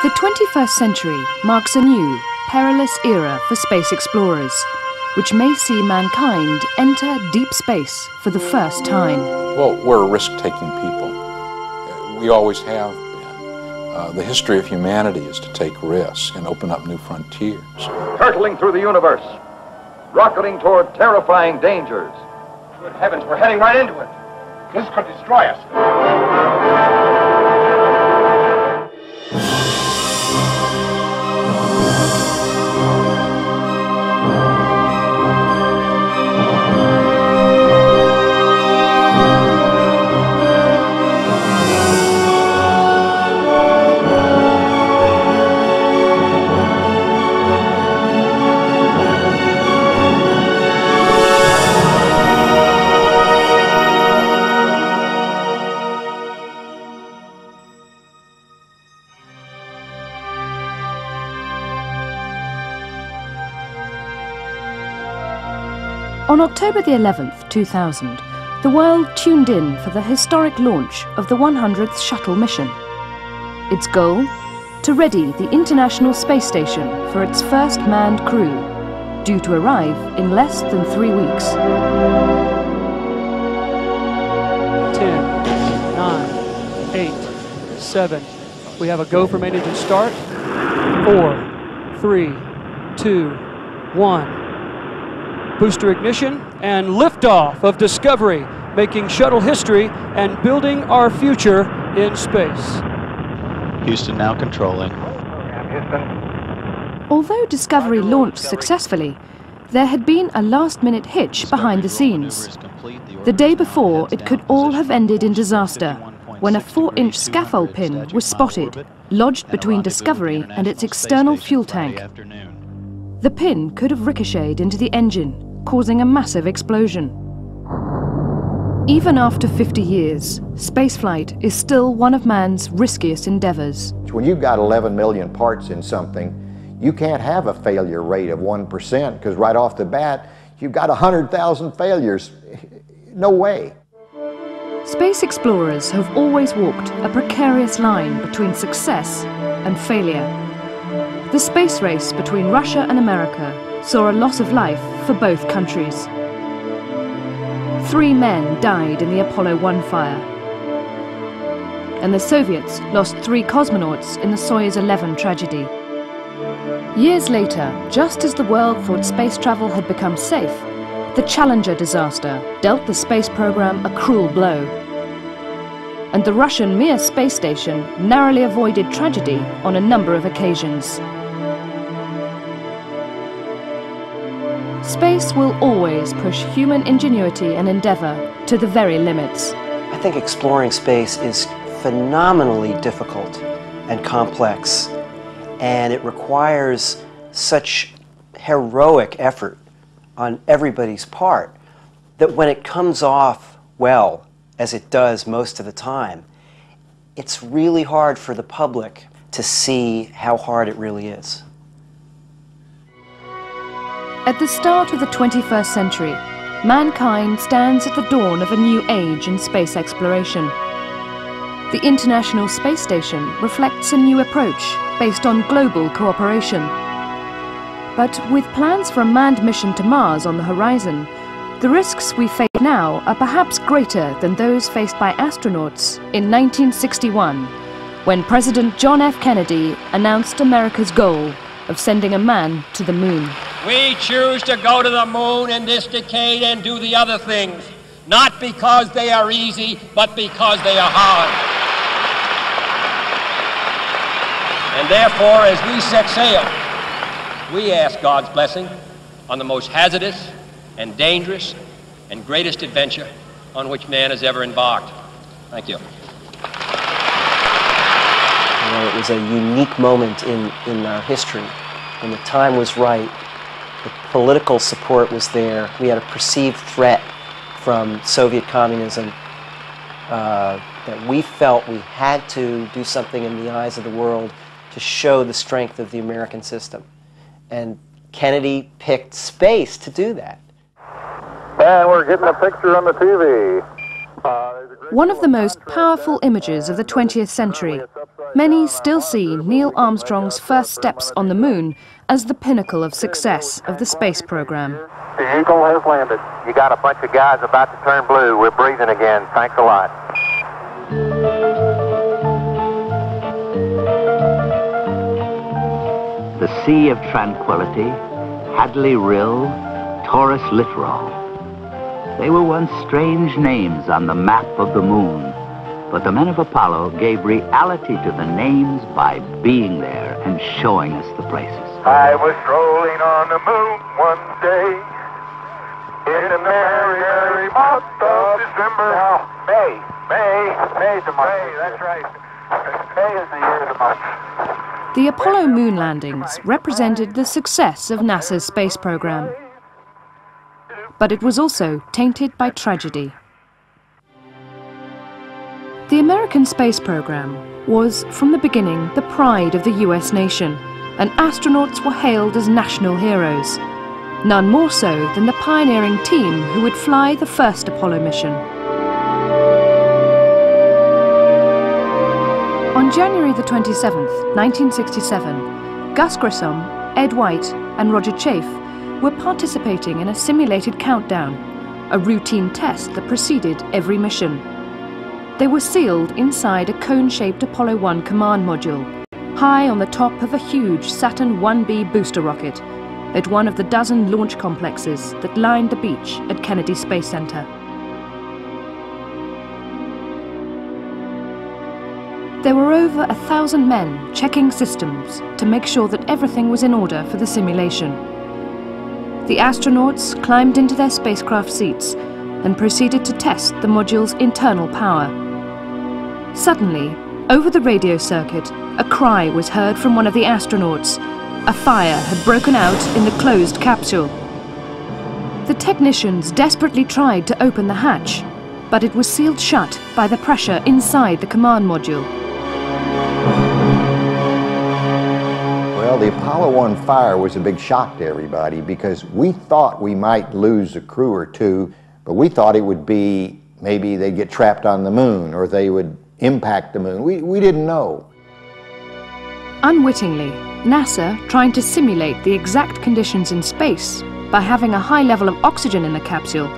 The 21st century marks a new, perilous era for space explorers, which may see mankind enter deep space for the first time. Well, we're risk-taking people. We always have been. The history of humanity is to take risks and open up new frontiers. Hurtling through the universe, rocketing toward terrifying dangers. Good heavens, we're heading right into it. This could destroy us. On October the 11th, 2000, the world tuned in for the historic launch of the 100th shuttle mission. Its goal? To ready the International Space Station for its first manned crew, due to arrive in less than 3 weeks. 10, 9, 8, 7. We have a go for main engine start. 4, 3, 2, 1. Booster ignition and liftoff of Discovery, making shuttle history and building our future in space. Houston now controlling. Although Discovery launched successfully, there had been a last-minute hitch behind the scenes. The day before, it could all have ended in disaster, when a 4-inch scaffold pin was spotted, lodged between Discovery and its external fuel tank. The pin could have ricocheted into the engine, causing a massive explosion. Even after 50 years, spaceflight is still one of man's riskiest endeavors. When you've got 11 million parts in something, you can't have a failure rate of 1%, because right off the bat, you've got 100,000 failures. No way. Space explorers have always walked a precarious line between success and failure. The space race between Russia and America saw a loss of life for both countries. 3 men died in the Apollo 1 fire. And the Soviets lost 3 cosmonauts in the Soyuz 11 tragedy. Years later, just as the world thought space travel had become safe, the Challenger disaster dealt the space program a cruel blow. And the Russian Mir space station narrowly avoided tragedy on a number of occasions. Space will always push human ingenuity and endeavor to the very limits. I think exploring space is phenomenally difficult and complex, and it requires such heroic effort on everybody's part that when it comes off well, as it does most of the time, it's really hard for the public to see how hard it really is. At the start of the 21st century, mankind stands at the dawn of a new age in space exploration. The International Space Station reflects a new approach based on global cooperation. But with plans for a manned mission to Mars on the horizon, the risks we face now are perhaps greater than those faced by astronauts in 1961, when President John F. Kennedy announced America's goal of sending a man to the moon. We choose to go to the moon in this decade and do the other things, not because they are easy, but because they are hard. And therefore, as we set sail, we ask God's blessing on the most hazardous and dangerous and greatest adventure on which man has ever embarked. Thank you. You know, it was a unique moment in our history. When the time was right, the political support was there. We had a perceived threat from Soviet communism that we felt we had to do something in the eyes of the world to show the strength of the American system. And Kennedy picked space to do that. And we're getting a picture on the TV. One of the most powerful images of the 20th century, Many still see Neil Armstrong's first steps on the moon as the pinnacle of success of the space program. The Eagle has landed. You got a bunch of guys about to turn blue. We're breathing again. Thanks a lot. The Sea of Tranquility, Hadley Rill, Taurus Littoral. They were once strange names on the map of the moon, but the men of Apollo gave reality to the names by being there and showing us the places. I was strolling on the moon one day in the merry month of December. Now, May's the month. May, that's right. May is the year of the month. The Apollo moon landings represented the success of NASA's space program. But it was also tainted by tragedy. The American space program was, from the beginning, the pride of the US nation, and astronauts were hailed as national heroes, none more so than the pioneering team who would fly the first Apollo mission. On January the 27th, 1967, Gus Grissom, Ed White and Roger Chaffee were participating in a simulated countdown, a routine test that preceded every mission. They were sealed inside a cone-shaped Apollo 1 command module, high on the top of a huge Saturn 1B booster rocket at one of the dozen launch complexes that lined the beach at Kennedy Space Center. There were over 1,000 men checking systems to make sure that everything was in order for the simulation. The astronauts climbed into their spacecraft seats and proceeded to test the module's internal power. Suddenly, over the radio circuit, a cry was heard from one of the astronauts. A fire had broken out in the closed capsule. The technicians desperately tried to open the hatch, but it was sealed shut by the pressure inside the command module. Well, the Apollo 1 fire was a big shock to everybody because we thought we might lose a crew or two, but we thought it would be maybe they'd get trapped on the moon or they would impact the moon. We didn't know. Unwittingly, NASA, trying to simulate the exact conditions in space by having a high level of oxygen in the capsule,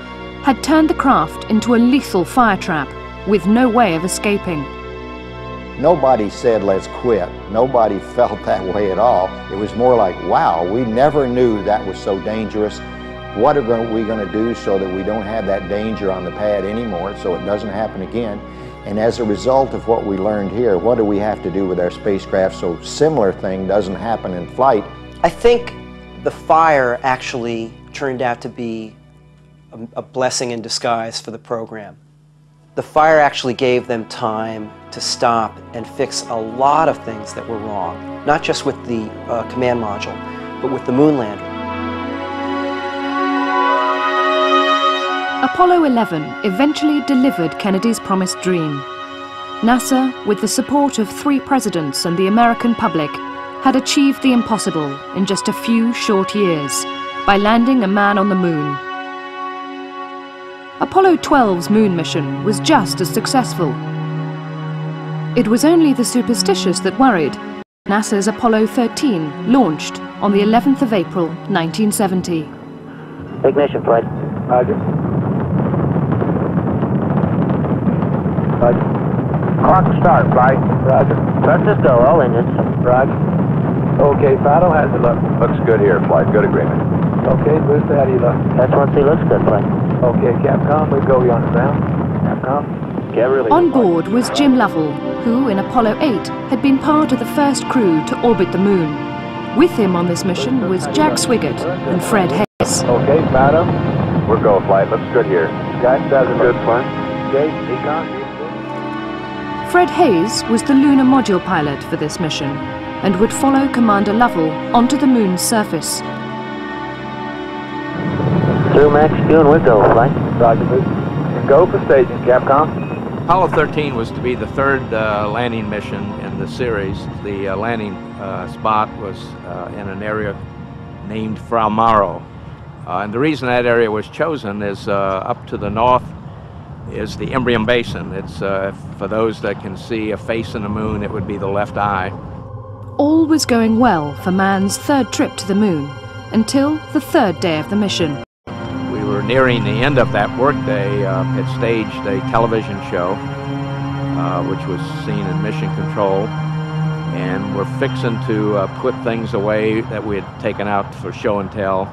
had turned the craft into a lethal fire trap with no way of escaping. Nobody said, let's quit. Nobody felt that way at all. It was more like, wow, we never knew that was so dangerous. What are we going to do so that we don't have that danger on the pad anymore, so it doesn't happen again? And as a result of what we learned here, what do we have to do with our spacecraft so similar thing doesn't happen in flight? I think the fire actually turned out to be a blessing in disguise for the program. The fire actually gave them time to stop and fix a lot of things that were wrong, not just with the command module, but with the moon lander. Apollo 11 eventually delivered Kennedy's promised dream. NASA, with the support of 3 presidents and the American public, had achieved the impossible in just a few short years by landing a man on the moon. Apollo 12's moon mission was just as successful. It was only the superstitious that worried. NASA's Apollo 13 launched on the 11th of April, 1970. Ignition, flight. Roger. Roger. Clock start, flight. Roger. Let's just go, all engines. Roger. Okay, Fido, how's it look? Looks good here, flight. Good agreement. Okay, Booster, how do you look? S1C looks good, flight. Okay, Capcom, we go you on the ground. Capcom. Yeah, really. On board was Jim Lovell, who in Apollo 8 had been part of the first crew to orbit the moon. With him on this mission was Jack Swigert and Fred Hayes. Okay, Fido. We're go, flight. Looks good here. Guys, does it Good, flight. Okay, Econ. Fred Hayes was the lunar module pilot for this mission and would follow Commander Lovell onto the moon's surface. Through max fuel, we go, flight. Roger, Booster. And go for staging, Capcom. Apollo 13 was to be the third landing mission in the series. The landing spot was in an area named Frau Maro. And the reason that area was chosen is up to the north is the Imbrium Basin. It's, for those that can see a face in the moon, it would be the left eye. All was going well for man's third trip to the moon, until the third day of the mission. We were nearing the end of that workday. It staged a television show, which was seen in Mission Control, and we're fixing to put things away that we had taken out for show and tell,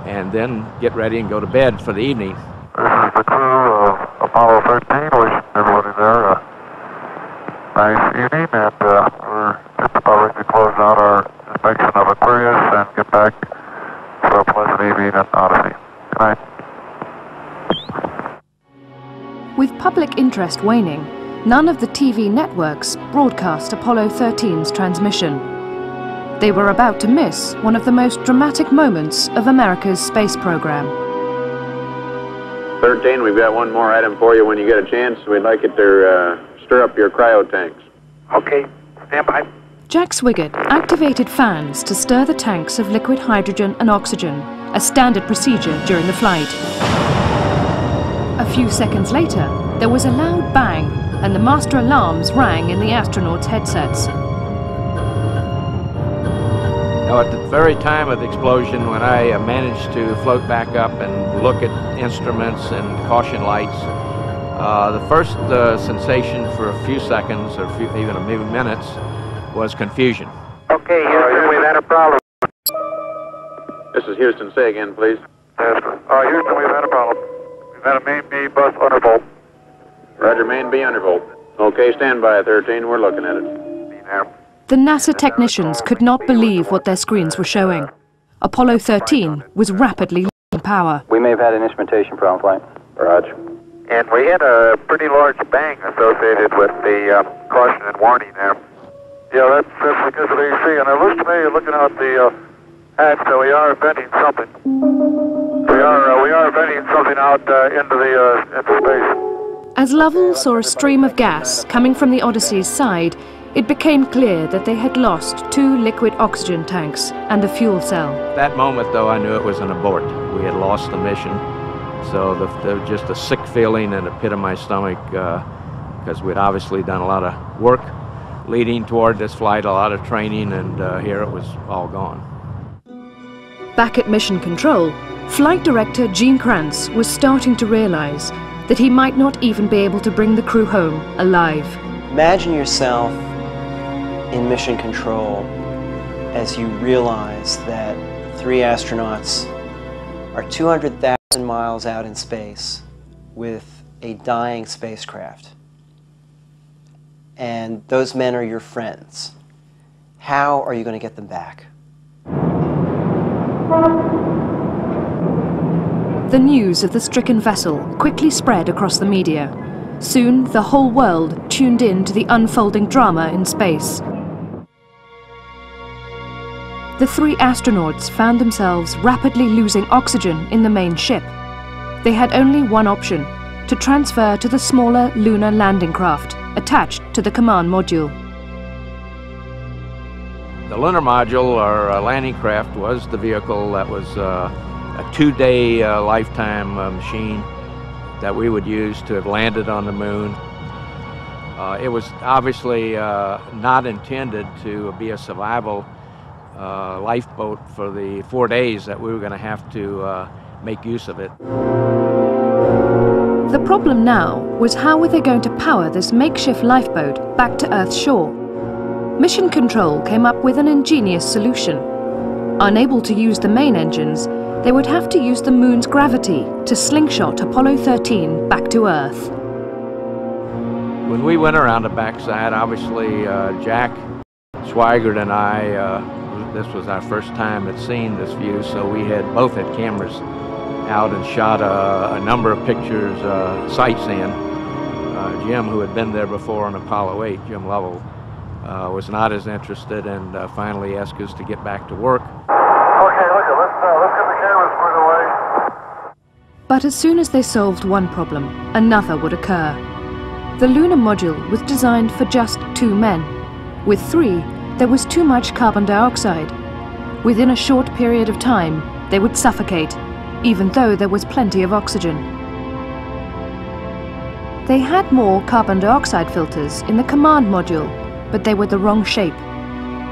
and then get ready and go to bed for the evening. This is the crew of Apollo 13, wishing everybody there a nice evening, and we're just about ready to close out our inspection of Aquarius and get back for a pleasant evening at Odyssey. Good night. With public interest waning, none of the TV networks broadcast Apollo 13's transmission. They were about to miss one of the most dramatic moments of America's space program. 13, we've got one more item for you when you get a chance. We'd like it to stir up your cryo tanks. Okay, stand by. Jack Swigert activated fans to stir the tanks of liquid hydrogen and oxygen, a standard procedure during the flight. A few seconds later, there was a loud bang, and the master alarms rang in the astronauts' headsets. Now, at the very time of the explosion, when I managed to float back up and look at instruments and caution lights, the first sensation for a few seconds, or even a few minutes, was confusion. Okay, Houston, we've had a problem. This is Houston. Say again, please. Yes, Houston, we've had a problem. We've had a main B bus undervolt. Roger, main B undervolt. Okay, stand by, 13. We're looking at it. The NASA technicians could not believe what their screens were showing. Apollo 13 was rapidly losing power. We may have had an instrumentation problem, flight. Roger. And we had a pretty large bang associated with the caution and warning there. Yeah, that's because of the AC. And it looks to me, looking out the hatch, that we are venting something. We are venting something out into space. As Lovell saw a stream of gas coming from the Odyssey's side, it became clear that they had lost 2 liquid oxygen tanks and the fuel cell. At that moment, though, I knew it was an abort. We had lost the mission. So there was just a sick feeling in the pit of my stomach, because we'd obviously done a lot of work leading toward this flight, a lot of training, and here it was all gone. Back at Mission Control, Flight Director Gene Kranz was starting to realize that he might not even be able to bring the crew home alive. Imagine yourself in Mission Control as you realize that 3 astronauts are 200,000 miles out in space with a dying spacecraft. And those men are your friends. How are you going to get them back? The news of the stricken vessel quickly spread across the media. Soon, the whole world tuned in to the unfolding drama in space. The 3 astronauts found themselves rapidly losing oxygen in the main ship. They had only one option: to transfer to the smaller lunar landing craft attached to the command module. The lunar module, or landing craft, was the vehicle that was a 2-day lifetime machine that we would use to have landed on the moon. It was obviously not intended to be a survival lifeboat for the 4 days that we were going to have to make use of it. The problem now was, how were they going to power this makeshift lifeboat back to Earth's shore? Mission Control came up with an ingenious solution. Unable to use the main engines, they would have to use the moon's gravity to slingshot Apollo 13 back to Earth. When we went around the backside, obviously Jack Swigert and I, this was our first time at seeing this view, so we both had cameras out and shot a number of pictures, sights in. Jim, who had been there before on Apollo 8, Jim Lovell, was not as interested, and finally asked us to get back to work. Okay, let's get the cameras put away. But as soon as they solved one problem, another would occur. The lunar module was designed for just 2 men. With 3, there was too much carbon dioxide. Within a short period of time, they would suffocate, even though there was plenty of oxygen. They had more carbon dioxide filters in the command module, but they were the wrong shape.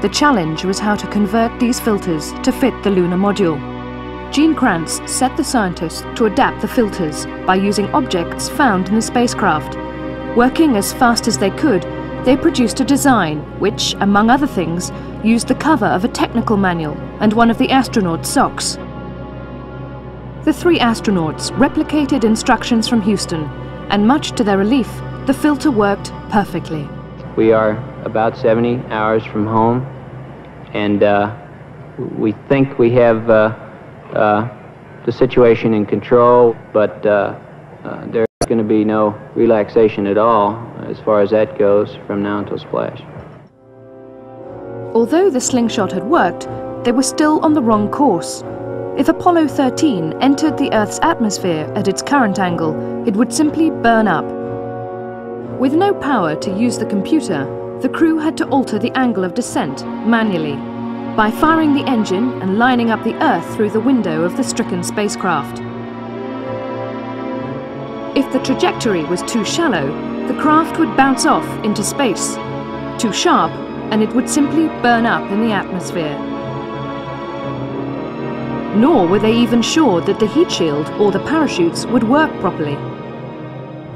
The challenge was how to convert these filters to fit the lunar module. Gene Kranz set the scientists to adapt the filters by using objects found in the spacecraft. Working as fast as they could, they produced a design which, among other things, used the cover of a technical manual and one of the astronauts' socks. The 3 astronauts replicated instructions from Houston, and much to their relief, the filter worked perfectly. We are about 70 hours from home, and we think we have the situation in control, but there's going to be no relaxation at all as far as that goes from now until splash. Although the slingshot had worked, they were still on the wrong course. If Apollo 13 entered the Earth's atmosphere at its current angle, it would simply burn up. With no power to use the computer, the crew had to alter the angle of descent manually by firing the engine and lining up the Earth through the window of the stricken spacecraft. If the trajectory was too shallow, the craft would bounce off into space. Too sharp, and it would simply burn up in the atmosphere. Nor were they even sure that the heat shield or the parachutes would work properly.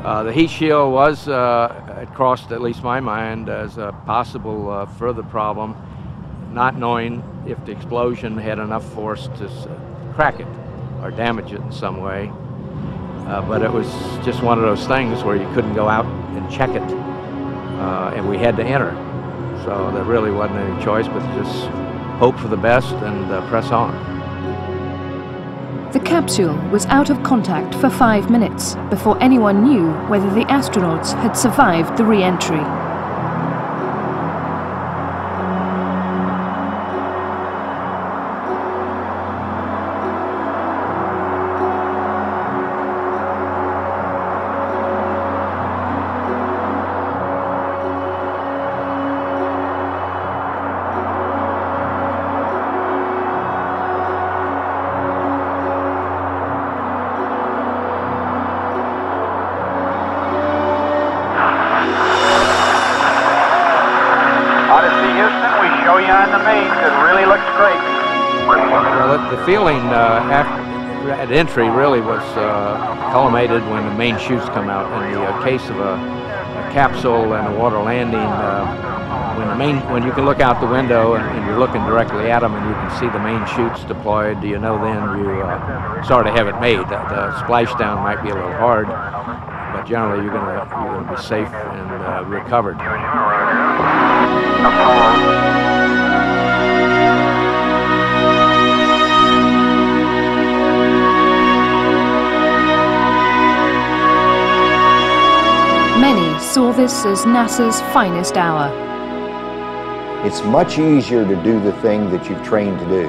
The heat shield was, it crossed at least my mind as a possible further problem, not knowing if the explosion had enough force to crack it or damage it in some way. But it was just one of those things where you couldn't go out and check it, and we had to enter. So there really wasn't any choice but to just hope for the best and press on. The capsule was out of contact for 5 minutes before anyone knew whether the astronauts had survived the re-entry. The feeling at entry really was culminated when the main chutes come out. In the case of a capsule and a water landing, when you can look out the window and you're looking directly at them and you can see the main chutes deployed, you know then you sort of have it made. The splashdown might be a little hard, but generally you're going to be safe and recovered. Many saw this as NASA's finest hour. It's much easier to do the thing that you've trained to do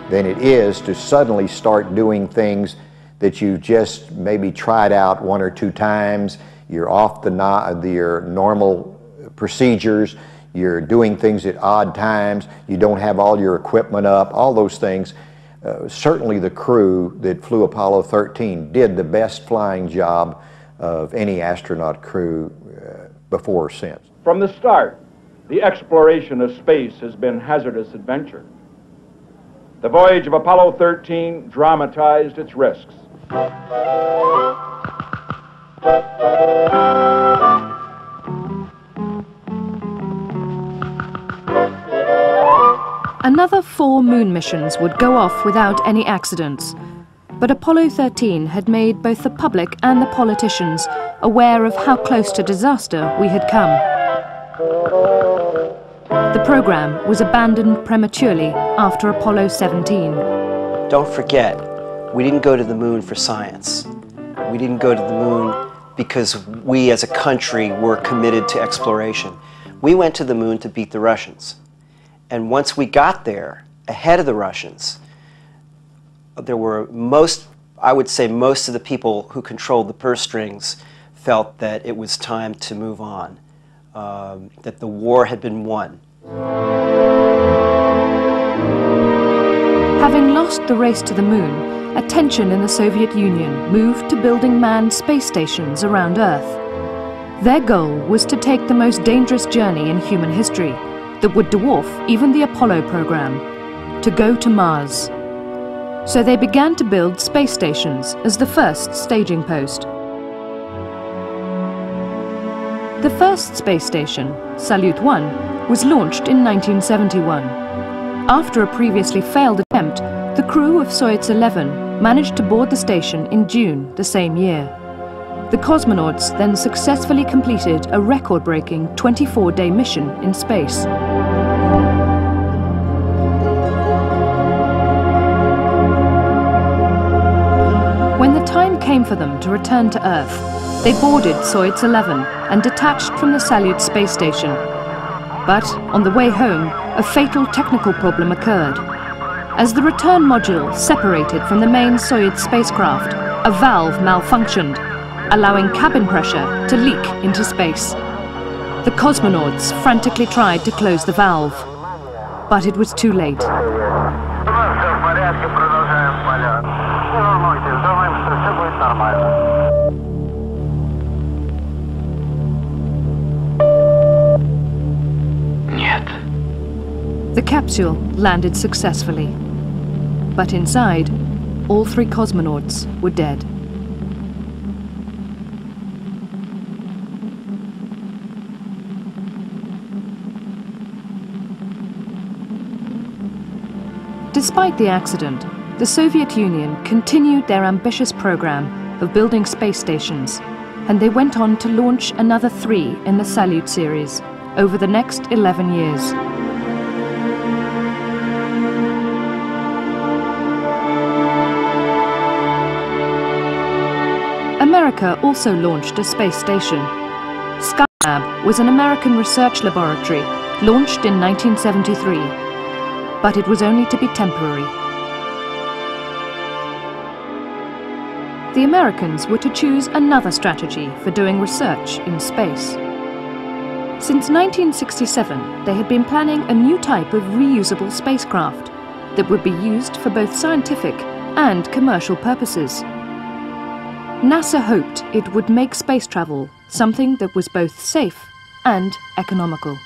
than it is to suddenly start doing things that you just maybe tried out 1 or 2 times. You're off your normal procedures. You're doing things at odd times. You don't have all your equipment up, all those things. Certainly the crew that flew Apollo 13 did the best flying job of any astronaut crew before or since. From the start, the exploration of space has been hazardous adventure. The voyage of Apollo 13 dramatized its risks. Another 4 moon missions would go off without any accidents. But Apollo 13 had made both the public and the politicians aware of how close to disaster we had come. The program was abandoned prematurely after Apollo 17. Don't forget, we didn't go to the moon for science. We didn't go to the moon because we as a country were committed to exploration. We went to the moon to beat the Russians. And once we got there, ahead of the Russians, there were I would say most of the people who controlled the purse strings felt that it was time to move on, that the war had been won. Having lost the race to the moon, attention in the Soviet Union moved to building manned space stations around Earth. Their goal was to take the most dangerous journey in human history that would dwarf even the Apollo program, to go to Mars. So they began to build space stations as the first staging post. The first space station, Salyut 1, was launched in 1971. After a previously failed attempt, the crew of Soyuz 11 managed to board the station in June the same year. The cosmonauts then successfully completed a record-breaking 24-day mission in space. When the time came for them to return to Earth, they boarded Soyuz 11 and detached from the Salyut space station. But on the way home, a fatal technical problem occurred. As the return module separated from the main Soyuz spacecraft, a valve malfunctioned, allowing cabin pressure to leak into space. The cosmonauts frantically tried to close the valve, but it was too late. The capsule landed successfully, but inside, all 3 cosmonauts were dead. Despite the accident, the Soviet Union continued their ambitious program of building space stations, and they went on to launch another 3 in the Salyut series over the next 11 years. America also launched a space station. Skylab was an American research laboratory launched in 1973, but it was only to be temporary. The Americans were to choose another strategy for doing research in space. Since 1967, they had been planning a new type of reusable spacecraft that would be used for both scientific and commercial purposes. NASA hoped it would make space travel something that was both safe and economical.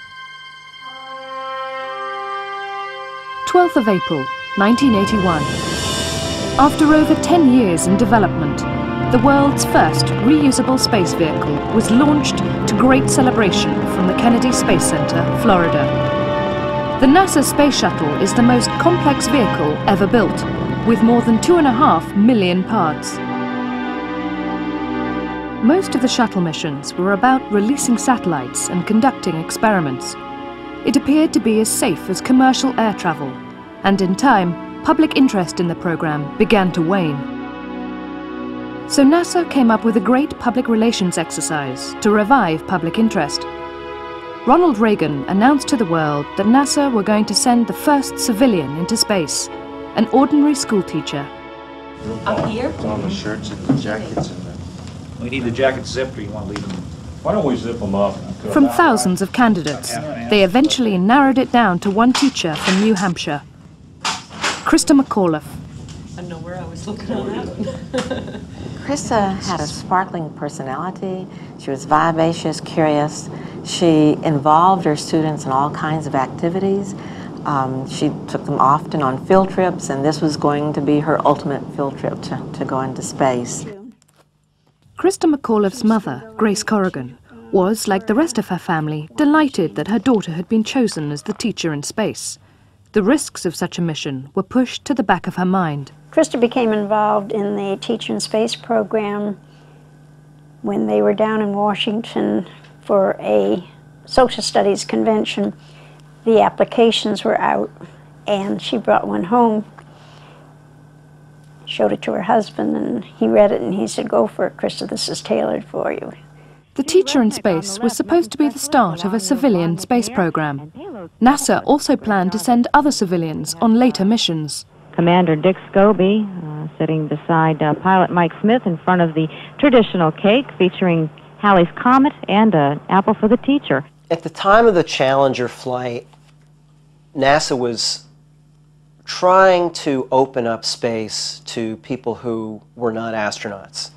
12th of April, 1981. After over 10 years in development, the world's first reusable space vehicle was launched to great celebration from the Kennedy Space Center, Florida. The NASA Space Shuttle is the most complex vehicle ever built, with more than 2.5 million parts. Most of the shuttle missions were about releasing satellites and conducting experiments. It appeared to be as safe as commercial air travel, and in time, public interest in the program began to wane. So NASA came up with a great public relations exercise to revive public interest. Ronald Reagan announced to the world that NASA were going to send the first civilian into space, an ordinary schoolteacher. Up here? All the shirts and the jackets and we need the jackets zipped, or you want to leave them? Why don't we zip them up? From thousands of candidates, they eventually narrowed it down to one teacher from New Hampshire, Christa McAuliffe. I know where I was looking on that one. Christa had a sparkling personality. She was vivacious, curious. She involved her students in all kinds of activities. She took them often on field trips, and this was going to be her ultimate field trip to go into space. Christa McAuliffe's mother, Grace Corrigan, was, like the rest of her family, delighted that her daughter had been chosen as the teacher in space. The risks of such a mission were pushed to the back of her mind. Christa became involved in the Teacher in Space program when they were down in Washington for a social studies convention. The applications were out, and she brought one home, showed it to her husband, and he read it, and he said, "Go for it, Christa, this is tailored for you." The Teacher in Space was supposed to be the start of a civilian space program. NASA also planned to send other civilians on later missions. Commander Dick Scobie sitting beside pilot Mike Smith in front of the traditional cake featuring Halley's Comet and an apple for the teacher. At the time of the Challenger flight, NASA was trying to open up space to people who were not astronauts.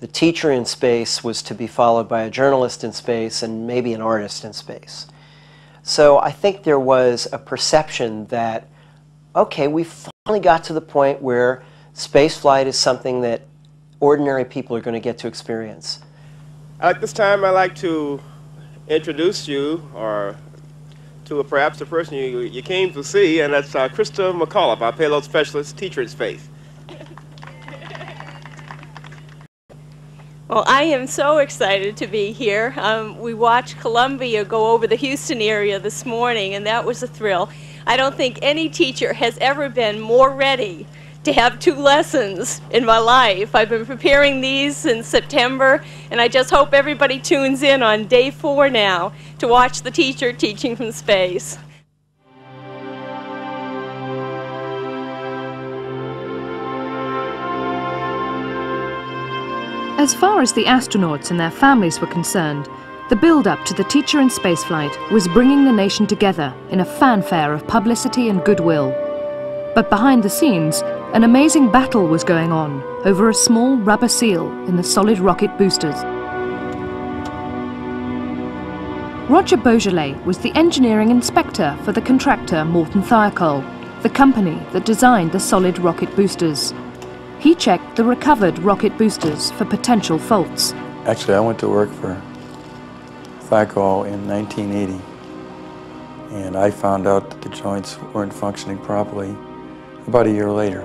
the teacher in space was to be followed by a journalist in space and maybe an artist in space. So I think there was a perception that, okay, we finally got to the point where space flight is something that ordinary people are going to get to experience. At this time, I'd like to introduce you to perhaps the person you came to see, and that's Krista McAuliffe, our payload specialist, teacher in space. Well, I am so excited to be here. We watched Columbia go over the Houston area this morning, and that was a thrill. I don't think any teacher has ever been more ready to have 2 lessons in my life. I've been preparing these since September, and I just hope everybody tunes in on day 4 now to watch the teacher teaching from space. As far as the astronauts and their families were concerned, the build-up to the teacher in spaceflight was bringing the nation together in a fanfare of publicity and goodwill. But behind the scenes, an amazing battle was going on over a small rubber seal in the solid rocket boosters. Roger Beaujolais was the engineering inspector for the contractor Morton Thiokol, the company that designed the solid rocket boosters. He checked the recovered rocket boosters for potential faults. Actually, I went to work for Thiokol in 1980, and I found out that the joints weren't functioning properly about a year later.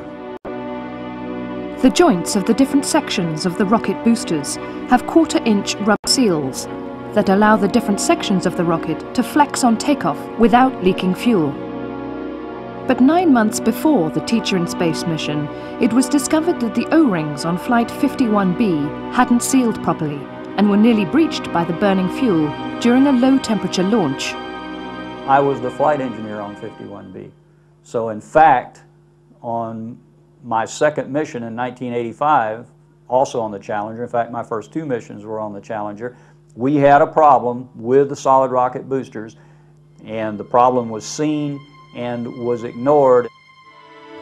The joints of the different sections of the rocket boosters have 1/4-inch rubber seals that allow the different sections of the rocket to flex on takeoff without leaking fuel. But 9 months before the Teacher in Space mission, it was discovered that the O-rings on Flight 51B hadn't sealed properly and were nearly breached by the burning fuel during a low-temperature launch. I was the flight engineer on 51B. So in fact, on my second mission in 1985, also on the Challenger, in fact my first 2 missions were on the Challenger, we had a problem with the solid rocket boosters, and the problem was seen and was ignored.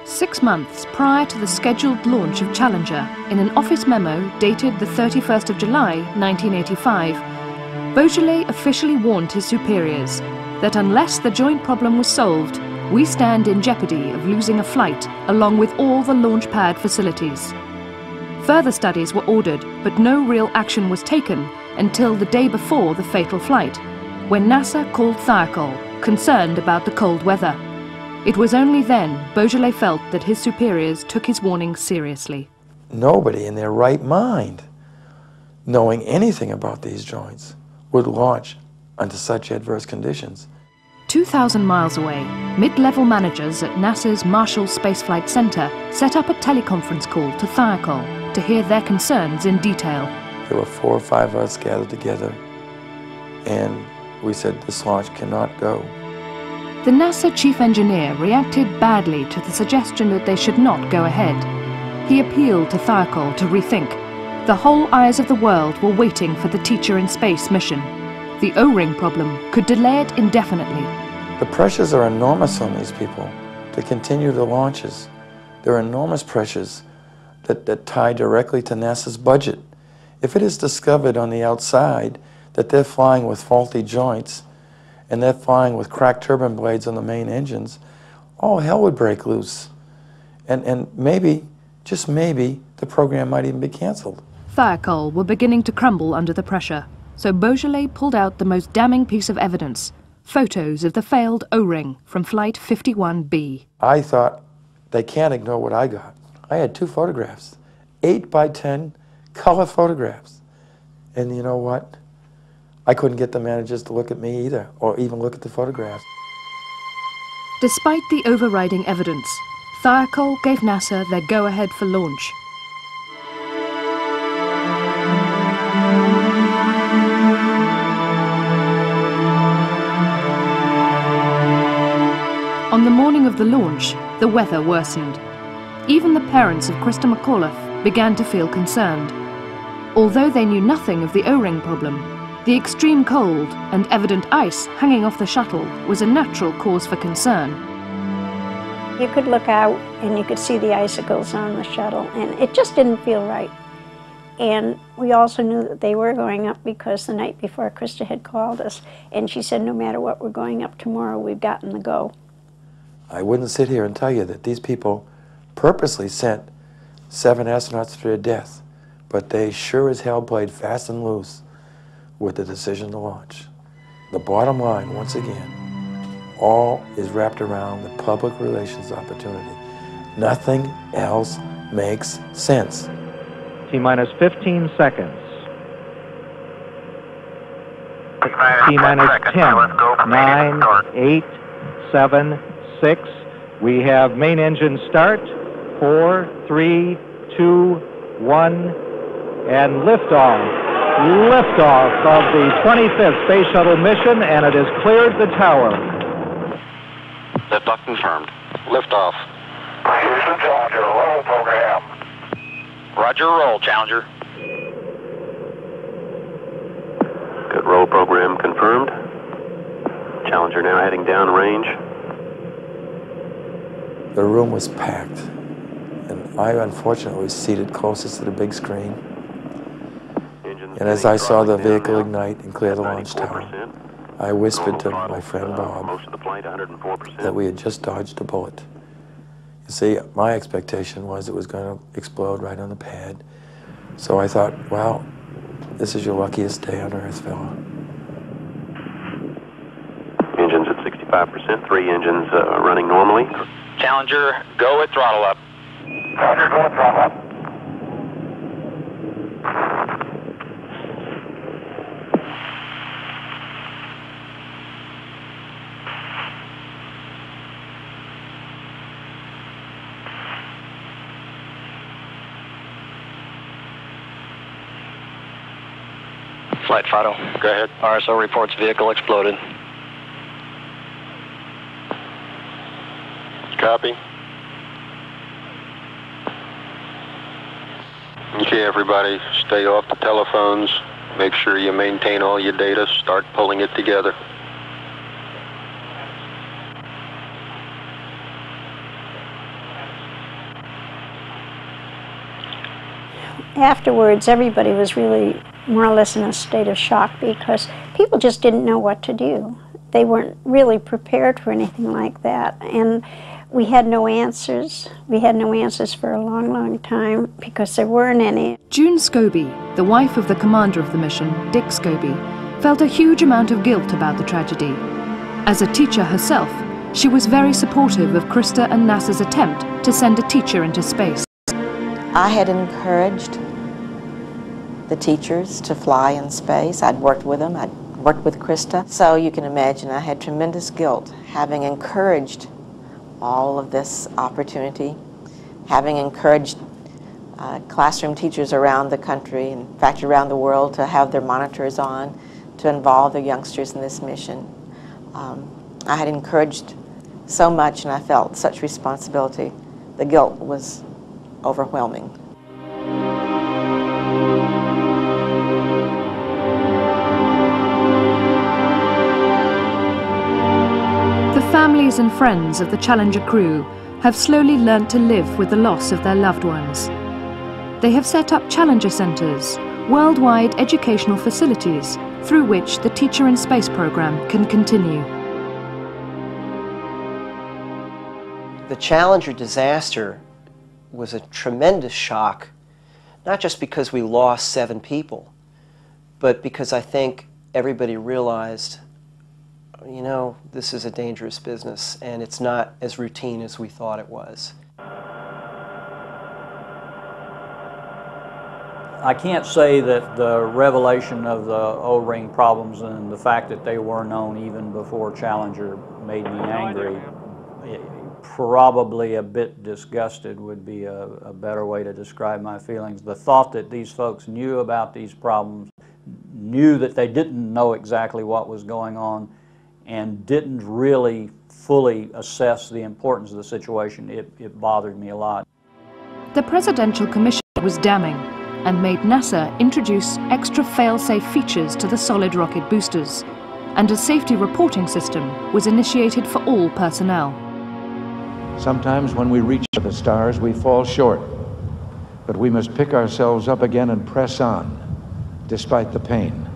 6 months prior to the scheduled launch of Challenger, in an office memo dated the 31st of July 1985, Beaujolais officially warned his superiors that unless the joint problem was solved, we stand in jeopardy of losing a flight along with all the launch pad facilities. Further studies were ordered, but no real action was taken until the day before the fatal flight, when NASA called Thiokol, concerned about the cold weather. It was only then Beaujolais felt that his superiors took his warning seriously. Nobody in their right mind, knowing anything about these joints, would launch under such adverse conditions. 2,000 miles away, mid-level managers at NASA's Marshall Space Flight Center set up a teleconference call to Thiokol to hear their concerns in detail. There were 4 or 5 of us gathered together, and we said this launch cannot go. The NASA chief engineer reacted badly to the suggestion that they should not go ahead. He appealed to Thiokol to rethink. The whole eyes of the world were waiting for the Teacher in Space mission. The O-ring problem could delay it indefinitely. The pressures are enormous on these people to continue the launches. There are enormous pressures that tie directly to NASA's budget. If it is discovered on the outside that they're flying with faulty joints and they're flying with cracked turbine blades on the main engines, all hell would break loose. And maybe, just maybe, the program might even be canceled. Thiokol were beginning to crumble under the pressure, so Beaujolais pulled out the most damning piece of evidence, photos of the failed O-ring from Flight 51B. I thought, they can't ignore what I got. I had 2 photographs, 8 by 10 color photographs. And you know what? I couldn't get the managers to look at me either, or even look at the photographs. Despite the overriding evidence, Thiokol gave NASA their go-ahead for launch. On the morning of the launch, the weather worsened. Even the parents of Krista McAuliffe began to feel concerned. Although they knew nothing of the O-ring problem, the extreme cold and evident ice hanging off the shuttle was a natural cause for concern. You could look out and you could see the icicles on the shuttle, and it just didn't feel right. And we also knew that they were going up because the night before Krista had called us, and she said, no matter what, we're going up tomorrow, we've gotten the go. I wouldn't sit here and tell you that these people purposely sent 7 astronauts to their death, but they sure as hell played fast and loose with the decision to launch. The bottom line, once again, all is wrapped around the public relations opportunity. Nothing else makes sense. T-minus 15 seconds. T-minus 10, 9, 8, 7, 6. We have main engine start. 4, 3, 2, 1, and liftoff. Liftoff of the 25th Space Shuttle mission, and it has cleared the tower. Liftoff confirmed. Liftoff. Houston, Challenger, roll program. Roger, roll, Challenger. Good roll program confirmed. Challenger now heading down range. The room was packed, and I unfortunately was seated closest to the big screen. And as I saw the vehicle ignite and clear the launch tower, I whispered to my friend Bob that we had just dodged a bullet. You see, my expectation was it was going to explode right on the pad. So I thought, well, this is your luckiest day on Earth, fella. Engines at 65%, 3 engines running normally. Challenger, go at throttle up. Challenger, go at throttle up. Flight Fido. Go ahead. RSO reports vehicle exploded. Copy. Okay, everybody, stay off the telephones. Make sure you maintain all your data. Start pulling it together. Afterwards, everybody was really more or less in a state of shock because people just didn't know what to do. They weren't really prepared for anything like that, and we had no answers. We had no answers for a long, long time because there weren't any. June Scobie, the wife of the commander of the mission, Dick Scobie, felt a huge amount of guilt about the tragedy. As a teacher herself, she was very supportive of Krista and NASA's attempt to send a teacher into space. I had encouraged the teachers to fly in space. I'd worked with them. I'd worked with Krista. So you can imagine I had tremendous guilt having encouraged all of this opportunity, having encouraged classroom teachers around the country, in fact around the world, to have their monitors on, to involve the youngsters in this mission. I had encouraged so much and I felt such responsibility. The guilt was overwhelming. The families and friends of the Challenger crew have slowly learnt to live with the loss of their loved ones. They have set up Challenger Centres, worldwide educational facilities through which the Teacher in Space program can continue. The Challenger disaster was a tremendous shock, not just because we lost 7 people, but because I think everybody realized, you know, this is a dangerous business and it's not as routine as we thought it was. I can't say that the revelation of the O-ring problems and the fact that they were known even before Challenger made me angry. Probably a bit disgusted would be a better way to describe my feelings. The thought that these folks knew about these problems, knew that they didn't know exactly what was going on, and didn't really fully assess the importance of the situation, it bothered me a lot. The Presidential Commission was damning and made NASA introduce extra fail-safe features to the solid rocket boosters, and a safety reporting system was initiated for all personnel. Sometimes when we reach for the stars, we fall short. but we must pick ourselves up again and press on, despite the pain.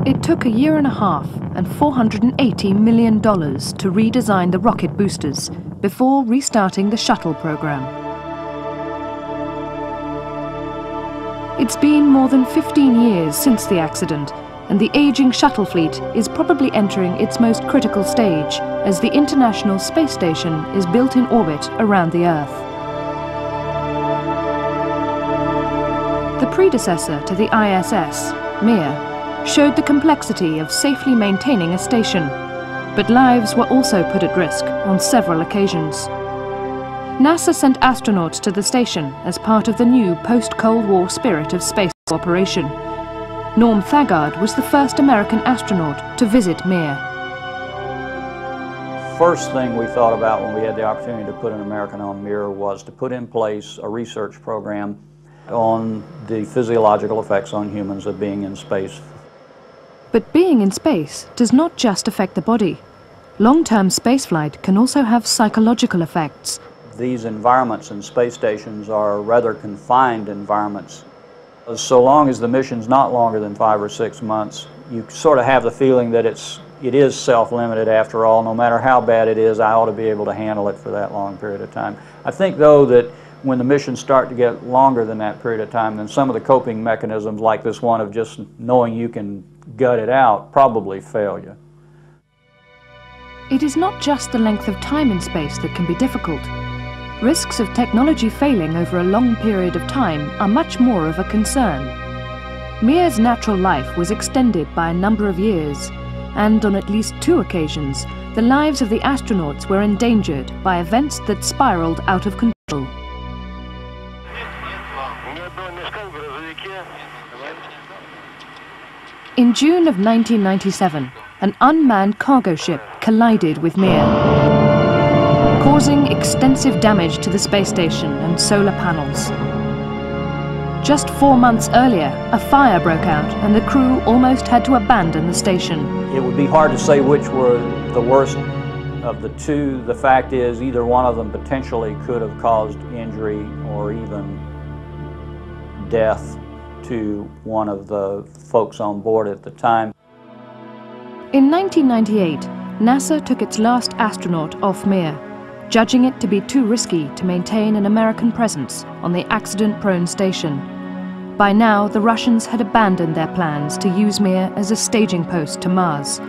It took a year and a half and $480 million to redesign the rocket boosters before restarting the shuttle program. It's been more than 15 years since the accident, and the aging shuttle fleet is probably entering its most critical stage as the International Space Station is built in orbit around the Earth. The predecessor to the ISS, Mir, showed the complexity of safely maintaining a station, but lives were also put at risk on several occasions. NASA sent astronauts to the station as part of the new post-Cold War spirit of space operation. Norm Thagard was the first American astronaut to visit Mir. First thing we thought about when we had the opportunity to put an American on Mir was to put in place a research program on the physiological effects on humans of being in space. But being in space does not just affect the body. Long-term spaceflight can also have psychological effects. These environments in space stations are rather confined environments. So long as the mission's not longer than 5 or 6 months, you sort of have the feeling that it is self-limited after all. No matter how bad it is, I ought to be able to handle it for that long period of time. I think, though, that when the missions start to get longer than that period of time, then some of the coping mechanisms, like this one of just knowing you can gut it out, probably fail you. It is not just the length of time in space that can be difficult. Risks of technology failing over a long period of time are much more of a concern. Mir's natural life was extended by a number of years, and on at least 2 occasions, the lives of the astronauts were endangered by events that spiraled out of control. In June of 1997, an unmanned cargo ship collided with Mir, causing extensive damage to the space station and solar panels. Just 4 months earlier, a fire broke out and the crew almost had to abandon the station. It would be hard to say which were the worst of the two. The fact is, either one of them potentially could have caused injury or even death to one of the folks on board at the time. In 1998, NASA took its last astronaut off Mir, judging it to be too risky to maintain an American presence on the accident-prone station. By now, the Russians had abandoned their plans to use Mir as a staging post to Mars.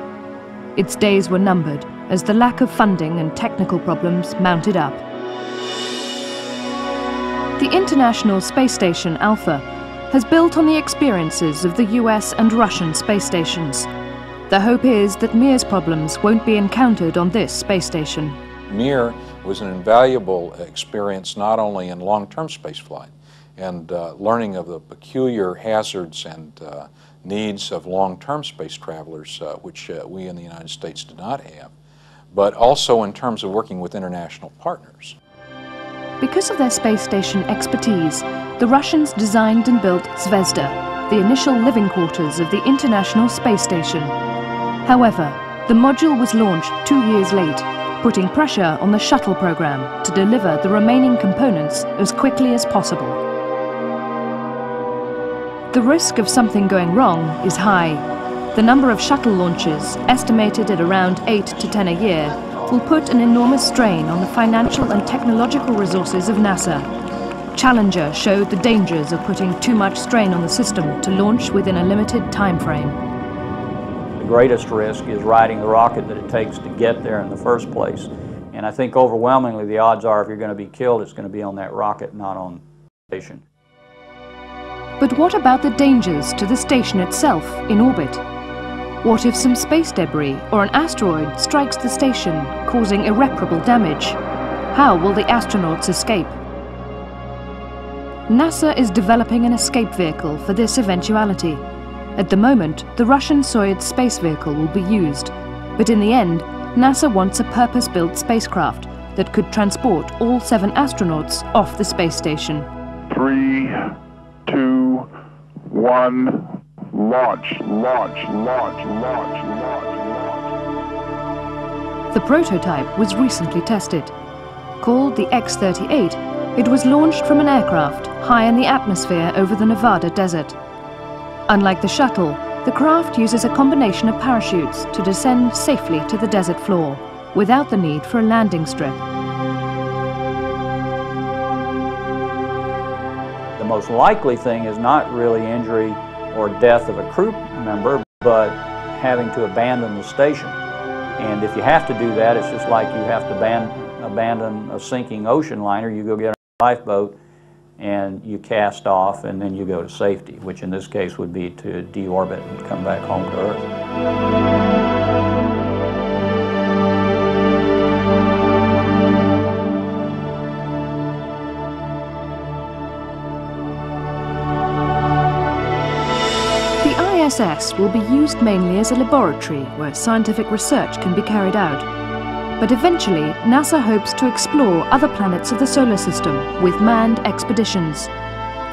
Its days were numbered as the lack of funding and technical problems mounted up. The International Space Station Alpha has built on the experiences of the US and Russian space stations. The hope is that Mir's problems won't be encountered on this space station. Mir was an invaluable experience not only in long-term spaceflight and learning of the peculiar hazards and needs of long-term space travelers, which we in the United States did not have, but also in terms of working with international partners. Because of their space station expertise, the Russians designed and built Zvezda, the initial living quarters of the International Space Station. However, the module was launched 2 years late, putting pressure on the shuttle program to deliver the remaining components as quickly as possible. The risk of something going wrong is high. The number of shuttle launches, estimated at around 8 to 10 a year, will put an enormous strain on the financial and technological resources of NASA. Challenger showed the dangers of putting too much strain on the system to launch within a limited time frame. The greatest risk is riding the rocket that it takes to get there in the first place. And I think overwhelmingly the odds are if you're going to be killed, it's going to be on that rocket, not on the station. But what about the dangers to the station itself in orbit? What if some space debris or an asteroid strikes the station, causing irreparable damage? How will the astronauts escape? NASA is developing an escape vehicle for this eventuality. At the moment, the Russian Soyuz space vehicle will be used, but in the end, NASA wants a purpose-built spacecraft that could transport all 7 astronauts off the space station. 3, 2, 1, launch, launch, launch, launch, launch. The prototype was recently tested. Called the X-38, It was launched from an aircraft high in the atmosphere over the Nevada desert. Unlike the shuttle, the craft uses a combination of parachutes to descend safely to the desert floor, without the need for a landing strip. The most likely thing is not really injury or death of a crew member, but having to abandon the station. And if you have to do that, it's just like you have to abandon a sinking ocean liner. You go get a lifeboat and you cast off, and then you go to safety, which in this case would be to deorbit and come back home to Earth. The ISS will be used mainly as a laboratory where scientific research can be carried out. But eventually, NASA hopes to explore other planets of the solar system with manned expeditions.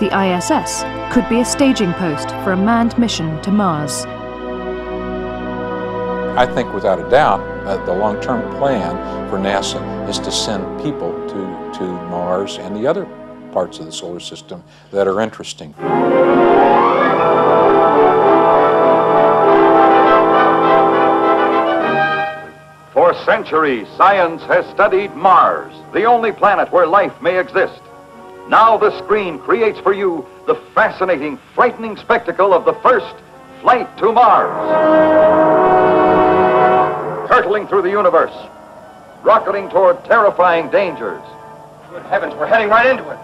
The ISS could be a staging post for a manned mission to Mars. I think without a doubt the long-term plan for NASA is to send people to Mars and the other parts of the solar system that are interesting. For centuries, science has studied Mars, the only planet where life may exist. Now the screen creates for you the fascinating, frightening spectacle of the first flight to Mars. Hurtling through the universe, rocketing toward terrifying dangers. Good heavens, we're heading right into it.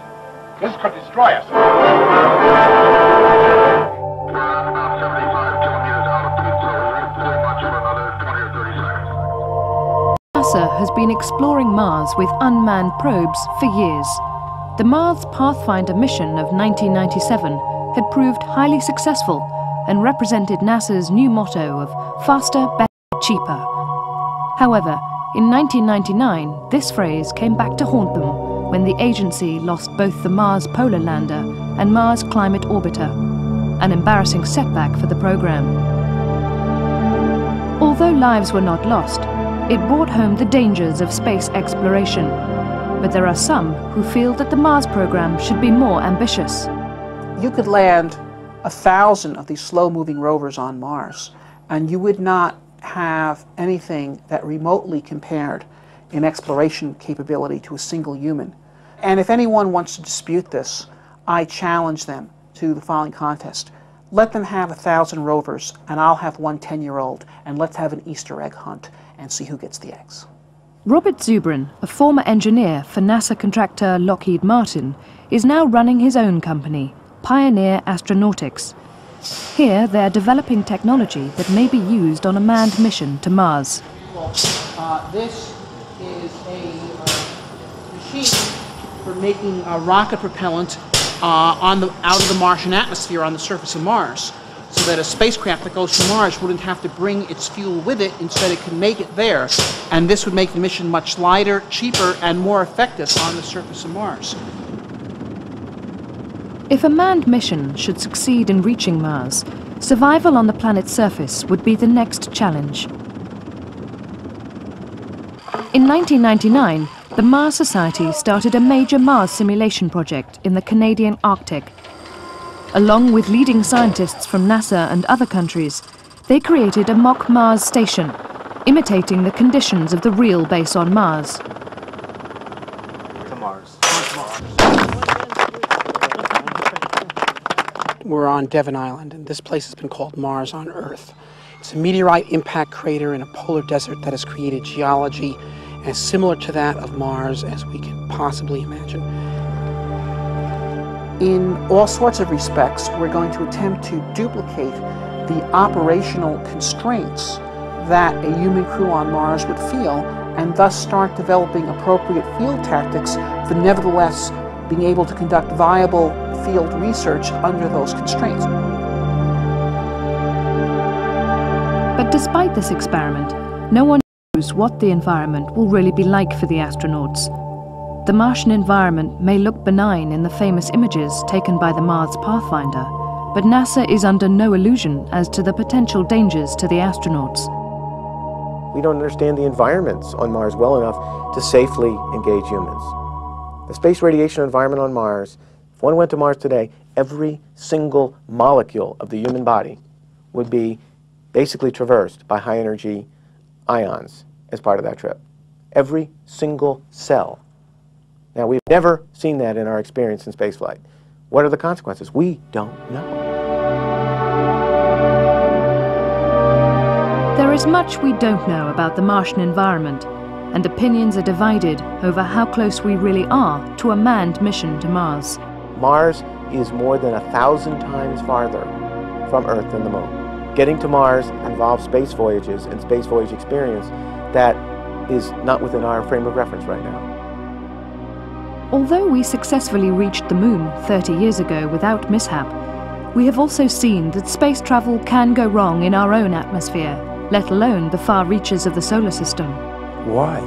This could destroy us. NASA has been exploring Mars with unmanned probes for years. The Mars Pathfinder mission of 1997 had proved highly successful and represented NASA's new motto of faster, better, cheaper. However, in 1999, this phrase came back to haunt them when the agency lost both the Mars Polar Lander and Mars Climate Orbiter, an embarrassing setback for the program. Although lives were not lost, it brought home the dangers of space exploration. But there are some who feel that the Mars program should be more ambitious. You could land 1,000 of these slow-moving rovers on Mars, and you would not have anything that remotely compared in exploration capability to a single human. And if anyone wants to dispute this, I challenge them to the following contest. Let them have 1,000 rovers, and I'll have one 10-year-old, and let's have an Easter egg hunt and see who gets the eggs. Robert Zubrin, a former engineer for NASA contractor Lockheed Martin, is now running his own company, Pioneer Astronautics. Here, they're developing technology that may be used on a manned mission to Mars. This is a machine for making rocket propellant out of the Martian atmosphere on the surface of Mars, so that a spacecraft that goes to Mars wouldn't have to bring its fuel with it. Instead, it can make it there, and this would make the mission much lighter, cheaper, and more effective on the surface of Mars. If a manned mission should succeed in reaching Mars, survival on the planet's surface would be the next challenge. In 1999, the Mars Society started a major Mars simulation project in the Canadian Arctic. Along with leading scientists from NASA and other countries, they created a mock Mars station, imitating the conditions of the real base on Mars. To Mars. We're on Devon Island, and this place has been called Mars on Earth. It's a meteorite impact crater in a polar desert that has created geology as similar to that of Mars as we can possibly imagine. In all sorts of respects, we're going to attempt to duplicate the operational constraints that a human crew on Mars would feel, and thus start developing appropriate field tactics for nevertheless being able to conduct viable field research under those constraints. But despite this experiment, no one knows what the environment will really be like for the astronauts. The Martian environment may look benign in the famous images taken by the Mars Pathfinder, but NASA is under no illusion as to the potential dangers to the astronauts. We don't understand the environments on Mars well enough to safely engage humans. The space radiation environment on Mars, if one went to Mars today, every single molecule of the human body would be basically traversed by high-energy ions as part of that trip. Every single cell. Now, we've never seen that in our experience in spaceflight. What are the consequences? We don't know. There is much we don't know about the Martian environment, and opinions are divided over how close we really are to a manned mission to Mars. Mars is more than 1,000 times farther from Earth than the Moon. Getting to Mars involves space voyages and space voyage experience that is not within our frame of reference right now. Although we successfully reached the Moon 30 years ago without mishap, we have also seen that space travel can go wrong in our own atmosphere, let alone the far reaches of the solar system. Why?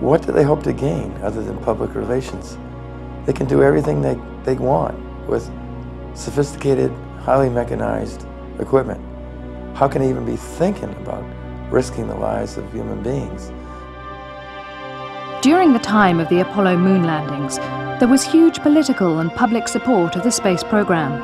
What do they hope to gain other than public relations? They can do everything they want with sophisticated, highly mechanized equipment. How can they even be thinking about risking the lives of human beings? During the time of the Apollo moon landings, there was huge political and public support of the space program.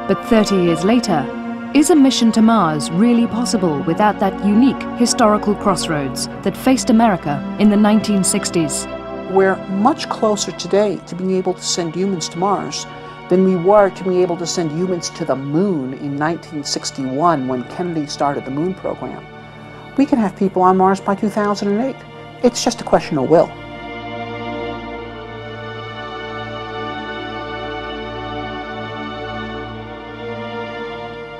But 30 years later, is a mission to Mars really possible without that unique historical crossroads that faced America in the 1960s? We're much closer today to being able to send humans to Mars than we were to being able to send humans to the moon in 1961 when Kennedy started the moon program. We can have people on Mars by 2008. It's just a question of will.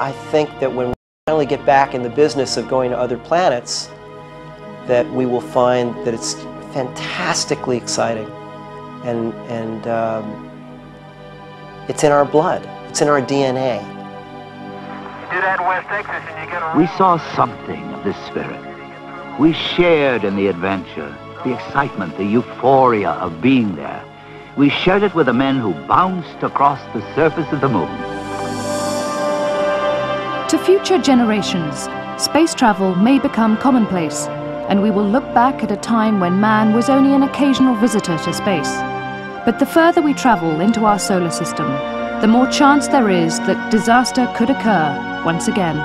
I think that when we finally get back in the business of going to other planets, that we will find that it's fantastically exciting, and it's in our blood, it's in our DNA. You do that in West Texas and you get a... We saw something of this spirit. We shared in the adventure, the excitement, the euphoria of being there. We shared it with the men who bounced across the surface of the moon. To future generations, space travel may become commonplace, and we will look back at a time when man was only an occasional visitor to space. But the further we travel into our solar system, the more chance there is that disaster could occur once again.